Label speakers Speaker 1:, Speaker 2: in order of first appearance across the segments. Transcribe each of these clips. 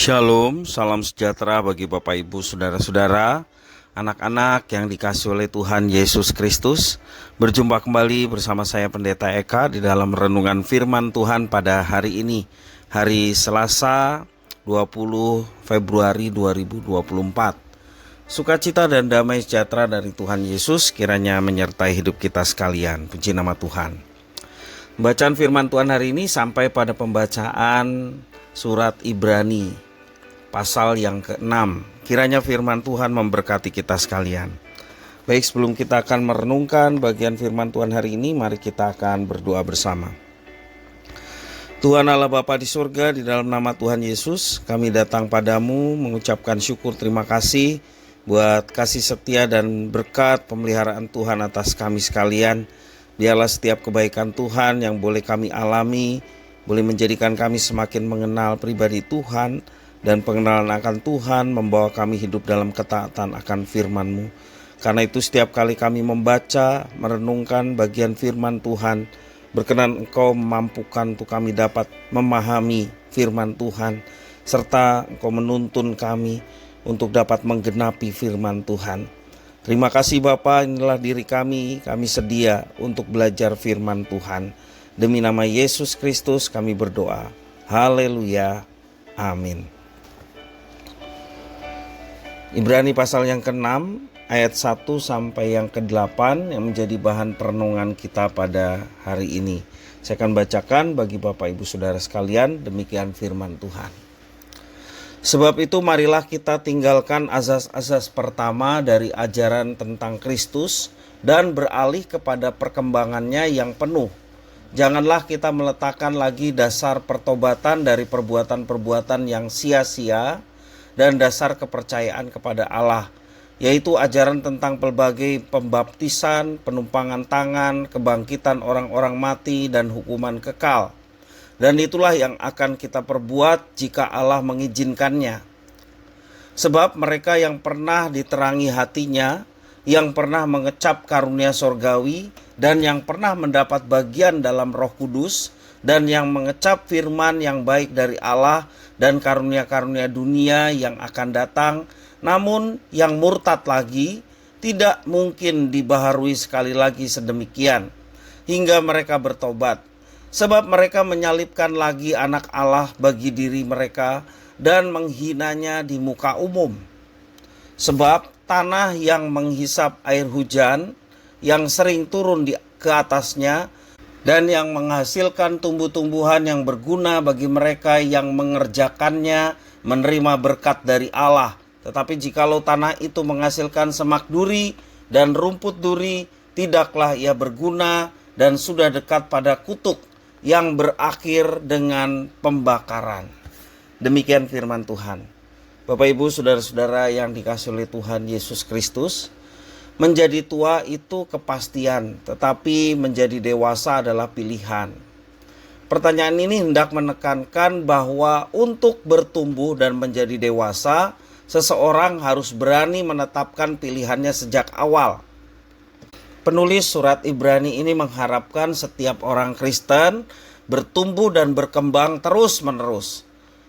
Speaker 1: Shalom, salam sejahtera bagi Bapak Ibu Saudara-saudara, anak-anak yang dikasihi oleh Tuhan Yesus Kristus. Berjumpa kembali bersama saya Pendeta Eka di dalam renungan firman Tuhan pada hari ini, hari Selasa 20 Februari 2024. Sukacita dan damai sejahtera dari Tuhan Yesus kiranya menyertai hidup kita sekalian. Puji nama Tuhan. Bacaan firman Tuhan hari ini sampai pada pembacaan surat Ibrani pasal yang ke-6. Kiranya firman Tuhan memberkati kita sekalian. Baik, sebelum kita akan merenungkan bagian firman Tuhan hari ini, mari kita akan berdoa bersama. Tuhan Allah Bapa di surga, di dalam nama Tuhan Yesus, kami datang padamu mengucapkan syukur terima kasih buat kasih setia dan berkat pemeliharaan Tuhan atas kami sekalian. Biarlah setiap kebaikan Tuhan yang boleh kami alami, boleh menjadikan kami semakin mengenal pribadi Tuhan, dan pengenalan akan Tuhan membawa kami hidup dalam ketaatan akan firman-Mu. Karena itu setiap kali kami membaca, merenungkan bagian firman Tuhan, berkenan Engkau memampukan untuk kami dapat memahami firman Tuhan, serta Engkau menuntun kami untuk dapat menggenapi firman Tuhan. Terima kasih Bapa, inilah diri kami sedia untuk belajar firman Tuhan. Demi nama Yesus Kristus kami berdoa. Haleluya. Amin. Ibrani pasal yang ke-6 ayat 1 sampai yang ke-8 yang menjadi bahan perenungan kita pada hari ini. Saya akan bacakan bagi Bapak Ibu Saudara sekalian, demikian firman Tuhan. Sebab itu marilah kita tinggalkan azas-azas pertama dari ajaran tentang Kristus dan beralih kepada perkembangannya yang penuh. Janganlah kita meletakkan lagi dasar pertobatan dari perbuatan-perbuatan yang sia-sia dan dasar kepercayaan kepada Allah, yaitu ajaran tentang pelbagai pembaptisan, penumpangan tangan, kebangkitan orang-orang mati, dan hukuman kekal. Dan itulah yang akan kita perbuat jika Allah mengizinkannya. Sebab mereka yang pernah diterangi hatinya, yang pernah mengecap karunia sorgawi, dan yang pernah mendapat bagian dalam Roh Kudus, dan yang mengecap firman yang baik dari Allah dan karunia-karunia dunia yang akan datang, namun yang murtad lagi tidak mungkin dibaharui sekali lagi sedemikian hingga mereka bertobat. Sebab mereka menyalibkan lagi anak Allah bagi diri mereka dan menghinanya di muka umum. Sebab tanah yang menghisap air hujan yang sering turun ke atasnya dan yang menghasilkan tumbuh-tumbuhan yang berguna bagi mereka yang mengerjakannya menerima berkat dari Allah. Tetapi jikalau tanah itu menghasilkan semak duri dan rumput duri, tidaklah ia berguna dan sudah dekat pada kutuk yang berakhir dengan pembakaran. Demikian firman Tuhan. Bapak Ibu Saudara-saudara yang dikasihi oleh Tuhan Yesus Kristus, menjadi tua itu kepastian, tetapi menjadi dewasa adalah pilihan. Pertanyaan ini hendak menekankan bahwa untuk bertumbuh dan menjadi dewasa, seseorang harus berani menetapkan pilihannya sejak awal. Penulis surat Ibrani ini mengharapkan setiap orang Kristen bertumbuh dan berkembang terus-menerus.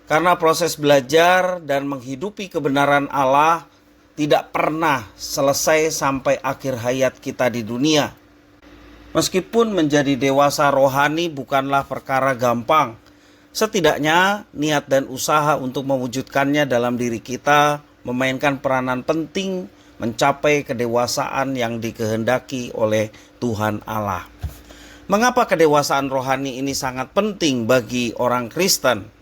Speaker 1: Karena proses belajar dan menghidupi kebenaran Allah tidak pernah selesai sampai akhir hayat kita di dunia. Meskipun menjadi dewasa rohani bukanlah perkara gampang, setidaknya niat dan usaha untuk mewujudkannya dalam diri kita memainkan peranan penting mencapai kedewasaan yang dikehendaki oleh Tuhan Allah. Mengapa kedewasaan rohani ini sangat penting bagi orang Kristen?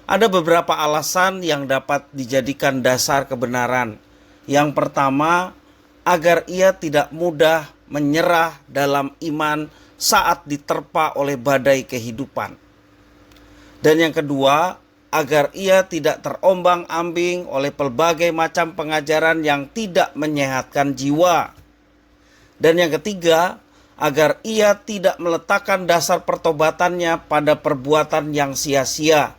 Speaker 1: Ada beberapa alasan yang dapat dijadikan dasar kebenaran. Yang pertama, agar ia tidak mudah menyerah dalam iman saat diterpa oleh badai kehidupan. Dan yang kedua, agar ia tidak terombang-ambing oleh pelbagai macam pengajaran yang tidak menyehatkan jiwa. Dan yang ketiga, agar ia tidak meletakkan dasar pertobatannya pada perbuatan yang sia-sia.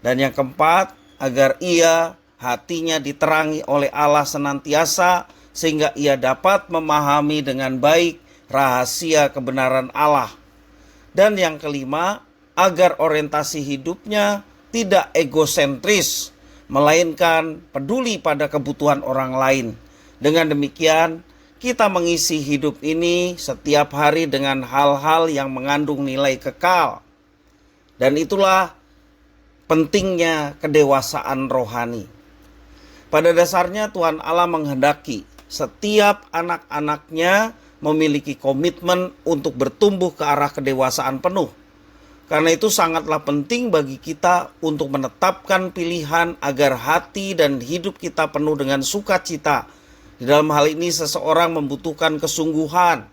Speaker 1: Dan yang keempat, agar ia hatinya diterangi oleh Allah senantiasa sehingga ia dapat memahami dengan baik rahasia kebenaran Allah. Dan yang kelima, agar orientasi hidupnya tidak egosentris, melainkan peduli pada kebutuhan orang lain. Dengan demikian, kita mengisi hidup ini setiap hari dengan hal-hal yang mengandung nilai kekal. Dan itulah pentingnya kedewasaan rohani. Pada dasarnya Tuhan Allah menghendaki setiap anak-anaknya memiliki komitmen untuk bertumbuh ke arah kedewasaan penuh. Karena itu sangatlah penting bagi kita untuk menetapkan pilihan agar hati dan hidup kita penuh dengan sukacita. Di dalam hal ini seseorang membutuhkan kesungguhan,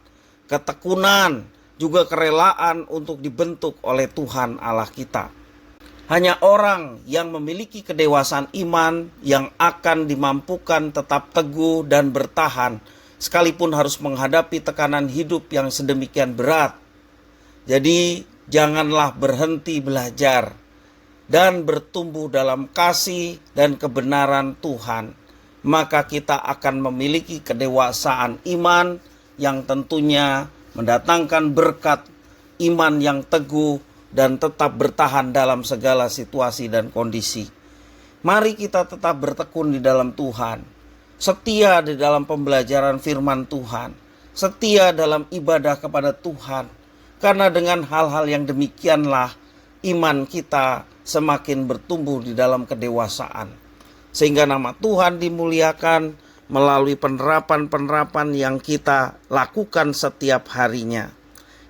Speaker 1: ketekunan, juga kerelaan untuk dibentuk oleh Tuhan Allah kita. Hanya orang yang memiliki kedewasaan iman yang akan dimampukan tetap teguh dan bertahan sekalipun harus menghadapi tekanan hidup yang sedemikian berat. Jadi janganlah berhenti belajar dan bertumbuh dalam kasih dan kebenaran Tuhan. Maka kita akan memiliki kedewasaan iman yang tentunya mendatangkan berkat iman yang teguh dan tetap bertahan dalam segala situasi dan kondisi. Mari kita tetap bertekun di dalam Tuhan, setia di dalam pembelajaran firman Tuhan, setia dalam ibadah kepada Tuhan. Karena dengan hal-hal yang demikianlah iman kita semakin bertumbuh di dalam kedewasaan. Sehingga nama Tuhan dimuliakan melalui penerapan-penerapan yang kita lakukan setiap harinya.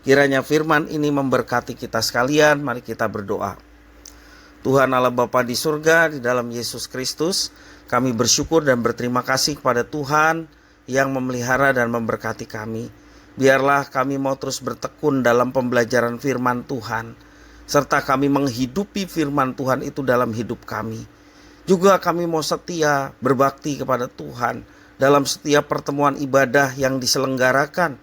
Speaker 1: Kiranya firman ini memberkati kita sekalian. Mari kita berdoa. Tuhan Allah Bapa di surga, di dalam Yesus Kristus, kami bersyukur dan berterima kasih kepada Tuhan yang memelihara dan memberkati kami. Biarlah kami mau terus bertekun dalam pembelajaran firman Tuhan, serta kami menghidupi firman Tuhan itu dalam hidup kami. Juga kami mau setia berbakti kepada Tuhan dalam setiap pertemuan ibadah yang diselenggarakan.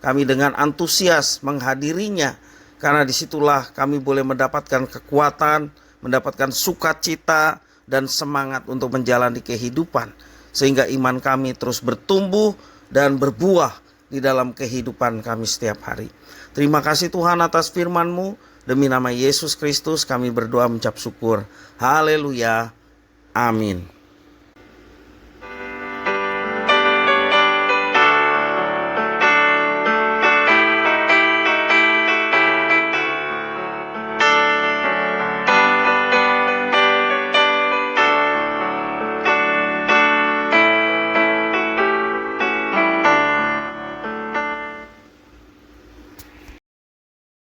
Speaker 1: Kami dengan antusias menghadirinya, karena disitulah kami boleh mendapatkan kekuatan, mendapatkan sukacita dan semangat untuk menjalani kehidupan. Sehingga iman kami terus bertumbuh dan berbuah di dalam kehidupan kami setiap hari. Terima kasih Tuhan atas firman-Mu. Demi nama Yesus Kristus kami berdoa mengucap syukur. Haleluya. Amin.